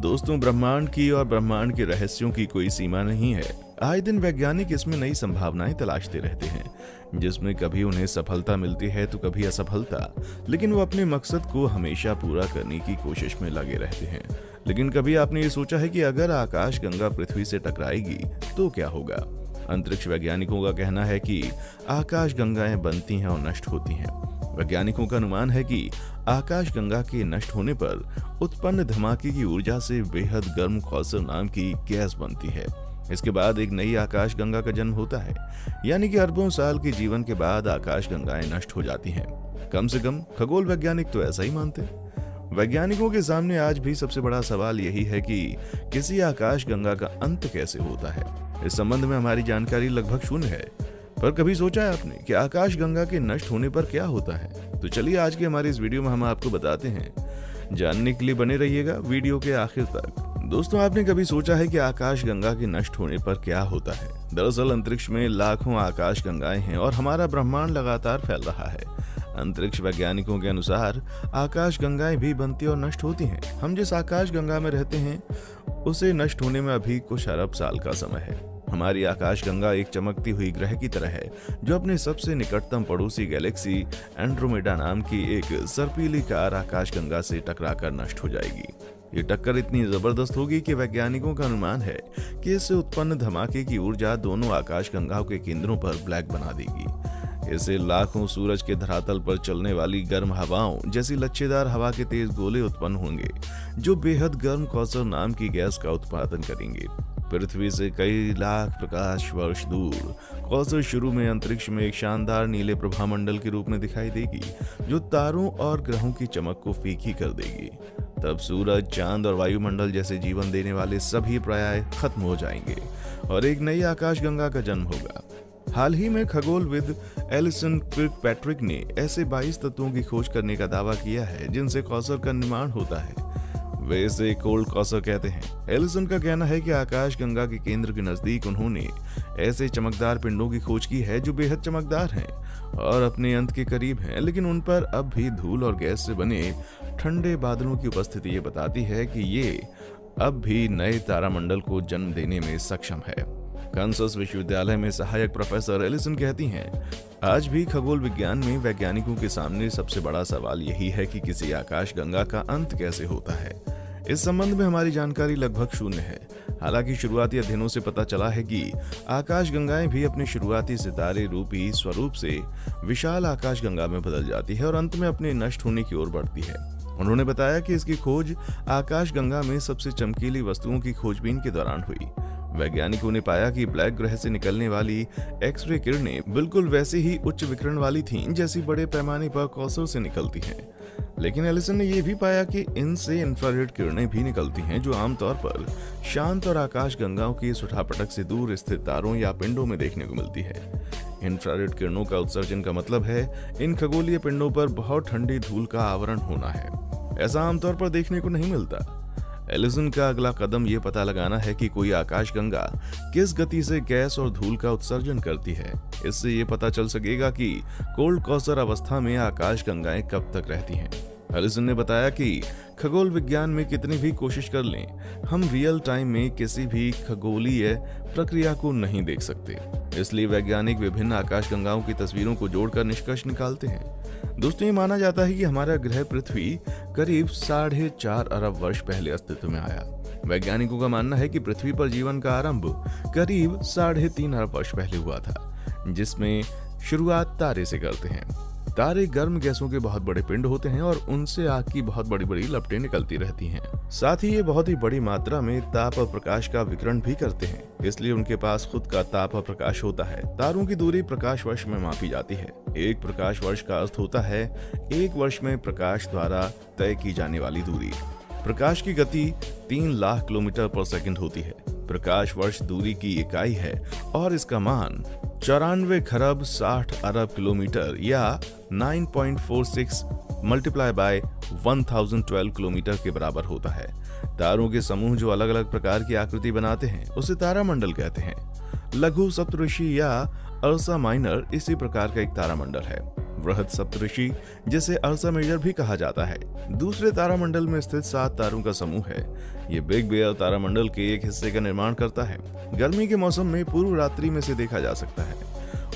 दोस्तों, ब्रह्मांड की और ब्रह्मांड के रहस्यों की कोई सीमा नहीं है। आए दिन वैज्ञानिक इसमें नई संभावनाएं तलाशते रहते हैं, जिसमें कभी उन्हें सफलता मिलती है तो कभी असफलता, लेकिन वो अपने मकसद को हमेशा पूरा करने की कोशिश में लगे रहते हैं। लेकिन कभी आपने ये सोचा है कि अगर आकाशगंगा पृथ्वी से टकराएगी तो क्या होगा? अंतरिक्ष वैज्ञानिकों का कहना है कि आकाशगंगाएं बनती हैं और नष्ट होती हैं। वैज्ञानिकों का अनुमान है कि आकाशगंगा के नष्ट होने पर उत्पन्न धमाके की ऊर्जा से बेहद गर्म कौसर नाम की गैस बनती है। इसके बाद एक नई आकाशगंगा का जन्म होता है, यानी कि अरबों साल के जीवन के बाद आकाशगंगाएं नष्ट हो जाती हैं। कम से कम खगोल वैज्ञानिक तो ऐसा ही मानते हैं। वैज्ञानिकों के सामने आज भी सबसे बड़ा सवाल यही है कि किसी आकाशगंगा का अंत कैसे होता है। इस संबंध में हमारी जानकारी लगभग शून्य है। पर कभी सोचा है आपने कि आकाशगंगा के नष्ट होने पर क्या होता है? तो चलिए आज के हमारे इस वीडियो में हम आपको बताते हैं। जानने के लिए बने रहिएगा वीडियो के आखिर तक। दोस्तों, आपने कभी सोचा है कि आकाशगंगा के नष्ट होने पर क्या होता है? दरअसल अंतरिक्ष में लाखों आकाशगंगाएं हैं और हमारा ब्रह्मांड लगातार फैल रहा है। अंतरिक्ष वैज्ञानिकों के अनुसार आकाशगंगाएं भी बनती और नष्ट होती हैं। हम जिस आकाशगंगा में रहते हैं उसे नष्ट होने में अभी कुछ अरब साल का समय है। हमारी आकाशगंगा एक चमकती हुई ग्रह की तरह है, जो अपने सबसे निकटतम पड़ोसी गैलेक्सी एंड्रोमेडा नाम की एक सर्पीली कार आकाशगंगा से टकराकर नष्ट हो जाएगी। ये टक्कर इतनी जबरदस्त होगी कि वैज्ञानिकों का अनुमान है कि इससे उत्पन्न धमाके की ऊर्जा दोनों आकाशगंगाओं के केंद्रों पर ब्लैक बना देगी। इससे लाखों सूरज के धरातल पर चलने वाली गर्म हवाओं जैसी लच्छेदार हवा के तेज गोले उत्पन्न होंगे, जो बेहद गर्म कौसर नाम की गैस का उत्पादन करेंगे। पृथ्वी से कई लाख प्रकाश वर्ष दूर कौसर शुरू में अंतरिक्ष में एक शानदार नीले प्रभामंडल के रूप में दिखाई देगी, जो तारों और ग्रहों की चमक को फीकी कर देगी। तब सूरज, चांद और वायुमंडल जैसे जीवन देने वाले सभी पर्याय खत्म हो जाएंगे और एक नई आकाशगंगा का जन्म होगा। हाल ही में खगोलविद एलिसन किर्कपैट्रिक ने ऐसे 22 तत्वों की खोज करने का दावा किया है जिनसे कौसर का निर्माण होता है। वे इसे कोल्ड कौसर कहते हैं। एलिसन का कहना है कि आकाशगंगा के केंद्र के नजदीक उन्होंने ऐसे चमकदार पिंडों की खोज की है जो बेहद चमकदार हैं और अपने अंत के करीब हैं, लेकिन उन पर अब भी धूल और गैस से बने ठंडे बादलों की उपस्थिति ये बताती है कि ये अब भी नए तारामंडल को जन्म देने में सक्षम है। कांसास विश्वविद्यालय में सहायक प्रोफेसर एलिसन कहती हैं, आज भी खगोल विज्ञान में वैज्ञानिकों के सामने सबसे बड़ा सवाल यही है कि किसी आकाशगंगा का अंत कैसे होता है। इस संबंध में हमारी जानकारी लगभग शून्य है। हालांकि शुरुआती अध्ययनों से पता चला है कि आकाशगंगाएं भी अपने शुरुआती सितारे रूपी स्वरूप से विशाल आकाशगंगा में बदल जाती है और अंत में अपने नष्ट होने की ओर बढ़ती है। उन्होंने बताया कि इसकी खोज आकाशगंगा में सबसे चमकीली वस्तुओं की खोजबीन के दौरान हुई। वैज्ञानिकों ने पाया कि ब्लैक ग्रह से निकलने वाली एक्स-रे किरणें बिल्कुल वैसी ही उच्च विकिरण वाली थीं जैसी बड़े पैमाने पर कौसर से निकलती हैं। लेकिन एलिसन ने यह भी पाया कि इनसे इंफ्रारेड किरणें भी निकलती हैं, जो आमतौर पर शांत और आकाशगंगाओं की सुठापटक से दूर स्थित तारों या पिंडों में देखने को मिलती है। इंफ्रारेड किरणों का उत्सर्जन का मतलब है इन खगोलीय पिंडों पर बहुत ठंडी धूल का आवरण होना है। ऐसा आमतौर पर देखने को नहीं मिलता। एलिसन का अगला कदम ये पता लगाना है कि कोई आकाशगंगा किस गति से गैस और धूल का उत्सर्जन करती है। इससे ये पता चल सकेगा कि कोल्ड कौसर अवस्था में आकाशगंगाएं कब तक रहती हैं। एलिसन ने बताया कि खगोल विज्ञान में कितनी भी कोशिश कर लें, हम रियल टाइम में किसी भी खगोलीय प्रक्रिया को नहीं देख सकते। इसलिए वैज्ञानिक विभिन्न आकाशगंगाओं की तस्वीरों को जोड़कर निष्कर्ष निकालते हैं। दोस्तों, ये माना जाता है कि हमारा ग्रह पृथ्वी करीब 4.5 अरब वर्ष पहले अस्तित्व में आया। वैज्ञानिकों का मानना है कि पृथ्वी पर जीवन का आरंभ करीब 3.5 अरब वर्ष पहले हुआ था, जिसमें शुरुआत तारे से करते हैं। तारे गर्म गैसों के बहुत बड़े पिंड होते हैं और उनसे आग की बहुत बड़ी बड़ी लपटें निकलती रहती हैं। साथ ही ये बहुत ही बड़ी मात्रा में ताप और प्रकाश का विकिरण भी करते हैं, इसलिए उनके पास खुद का ताप और प्रकाश होता है। तारों की दूरी प्रकाश वर्ष में मापी जाती है। एक प्रकाश वर्ष का अर्थ होता है 1 वर्ष में प्रकाश द्वारा तय की जाने वाली दूरी। प्रकाश की गति 3 लाख किलोमीटर पर सेकंड होती है। प्रकाश वर्ष दूरी की इकाई है और इसका मान 94 खरब 60 अरब किलोमीटर या 9.46 मल्टीप्लाई बाय 1012 किलोमीटर के बराबर होता है। तारों के समूह जो अलग अलग प्रकार की आकृति बनाते हैं उसे तारामंडल कहते हैं। लघु सप्तऋषि या अर्सा माइनर इसी प्रकार का एक तारामंडल है। वृहद सप्तऋषि, जिसे अर्सा मेजर भी कहा जाता है, दूसरे तारामंडल में स्थित 7 तारों का समूह है। ये बिग बेयर तारामंडल के एक हिस्से का निर्माण करता है। गर्मी के मौसम में पूर्व रात्रि में से देखा जा सकता है।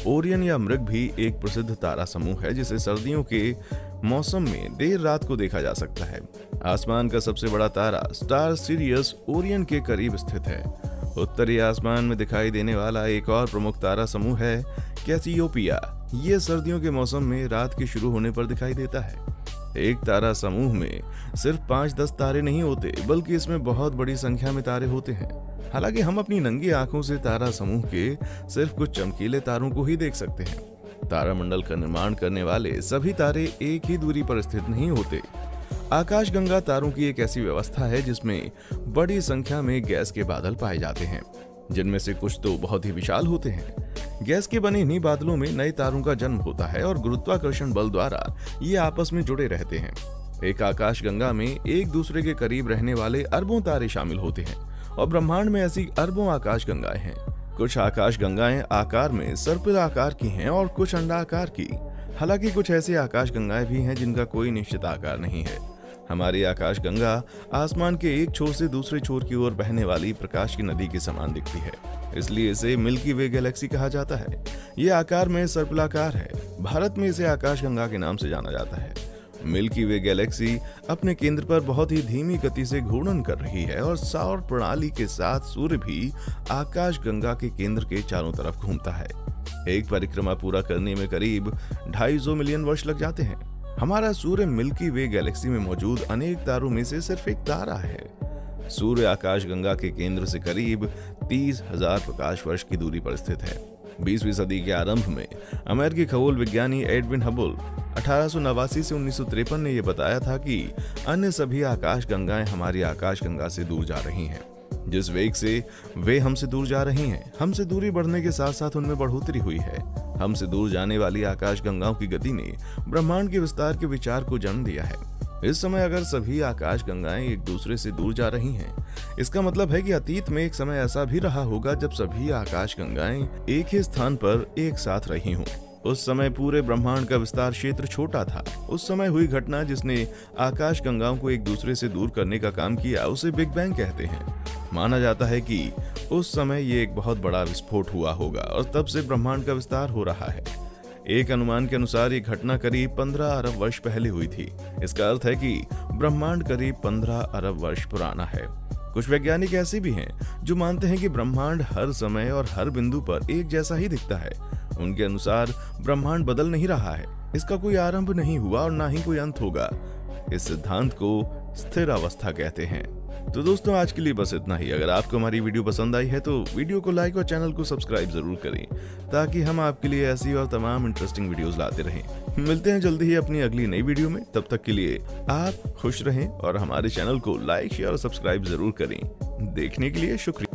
ओरियन या मृग भी एक प्रसिद्ध तारा समूह है, जिसे सर्दियों के मौसम में देर रात को देखा जा सकता है। आसमान का सबसे बड़ा तारा स्टार सिरियस ओरियन के करीब स्थित है। उत्तरी आसमान में दिखाई देने वाला एक और प्रमुख तारा समूह है कैसियोपिया। ये सर्दियों के मौसम में रात के शुरू होने पर दिखाई देता है। एक तारा समूह में सिर्फ 5-10 तारे नहीं होते, बल्कि इसमें बहुत बड़ी संख्या में तारे होते हैं। हालांकि हम अपनी नंगी आंखों से तारा समूह के सिर्फ कुछ चमकीले तारों को ही देख सकते हैं। तारामंडल का निर्माण करने वाले सभी तारे एक ही दूरी पर स्थित नहीं होते। आकाशगंगा तारों की एक ऐसी व्यवस्था है जिसमें बड़ी संख्या में गैस के बादल पाए जाते हैं, जिनमें से कुछ तो बहुत ही विशाल होते हैं। गैस के बने इन्हीं बादलों में नए तारों का जन्म होता है और गुरुत्वाकर्षण बल द्वारा ये आपस में जुड़े रहते हैं। एक आकाशगंगा में एक दूसरे के करीब रहने वाले अरबों तारे शामिल होते हैं और ब्रह्मांड में ऐसी अरबों आकाशगंगाएं हैं। कुछ आकाशगंगाएं आकार में सर्पिल आकार की हैं और कुछ अंडाकार की। हालांकि कुछ ऐसी आकाशगंगाएं भी हैं जिनका कोई निश्चित आकार नहीं है। हमारी आकाशगंगा आसमान के एक छोर से दूसरे छोर की ओर बहने वाली प्रकाश की नदी के समान दिखती है, इसलिए इसे मिल्की वे गैलेक्सी कहा जाता है। ये आकार में सर्पिलाकार है। भारत में इसे आकाशगंगा के नाम से जाना जाता है। मिल्की वे गैलेक्सी अपने केंद्र पर बहुत ही धीमी गति से घूर्णन कर रही है और सौर प्रणाली के साथ सूर्य भी आकाशगंगा के केंद्र के चारों तरफ घूमता है। एक परिक्रमा पूरा करने में करीब 250 मिलियन वर्ष लग जाते हैं। हमारा सूर्य मिल्की वे गैलेक्सी में मौजूद अनेक तारों में से सिर्फ एक तारा है। सूर्य आकाशगंगा के केंद्र से करीब 30,000 प्रकाश वर्ष की दूरी पर स्थित है। 20वीं सदी के आरंभ में अमेरिकी खगोल विज्ञानी एडविन हबल 1889 से 1953 ने यह बताया था कि अन्य सभी आकाशगंगाएं हमारी आकाशगंगा से दूर जा रही हैं। जिस वेग से वे हमसे दूर जा रही हैं, हमसे दूरी बढ़ने के साथ साथ उनमें बढ़ोतरी हुई है। हमसे दूर जाने वाली आकाशगंगाओं की गति ने ब्रह्मांड के विस्तार के विचार को जन्म दिया है। इस समय अगर सभी आकाशगंगाएं एक दूसरे से दूर जा रही हैं, इसका मतलब है कि अतीत में एक समय ऐसा भी रहा होगा जब सभी आकाशगंगाएं एक ही स्थान पर एक साथ रही हों। उस समय पूरे ब्रह्मांड का विस्तार क्षेत्र छोटा था। उस समय हुई घटना जिसने आकाशगंगाओं को एक दूसरे से दूर करने का काम किया, उसे बिग बैंग कहते हैं। माना जाता है कि उस समय ये एक बहुत बड़ा विस्फोट हुआ होगा और तब से ब्रह्मांड का विस्तार हो रहा है। एक अनुमान के अनुसार ये घटना करीब 15 अरब वर्ष पहले हुई थी। इसका अर्थ है कि ब्रह्मांड करीब 15 अरब वर्ष पुराना है। कुछ वैज्ञानिक ऐसे भी हैं जो मानते हैं कि ब्रह्मांड हर समय और हर बिंदु पर एक जैसा ही दिखता है। उनके अनुसार ब्रह्मांड बदल नहीं रहा है, इसका कोई आरंभ नहीं हुआ और ना ही कोई अंत होगा। इस सिद्धांत को स्थिर अवस्था कहते हैं। तो दोस्तों, आज के लिए बस इतना ही। अगर आपको हमारी वीडियो पसंद आई है तो वीडियो को लाइक और चैनल को सब्सक्राइब जरूर करें, ताकि हम आपके लिए ऐसी और तमाम इंटरेस्टिंग वीडियोस लाते रहें। मिलते हैं जल्दी ही अपनी अगली नई वीडियो में। तब तक के लिए आप खुश रहें और हमारे चैनल को लाइक, शेयर और सब्सक्राइब जरूर करें। देखने के लिए शुक्रिया।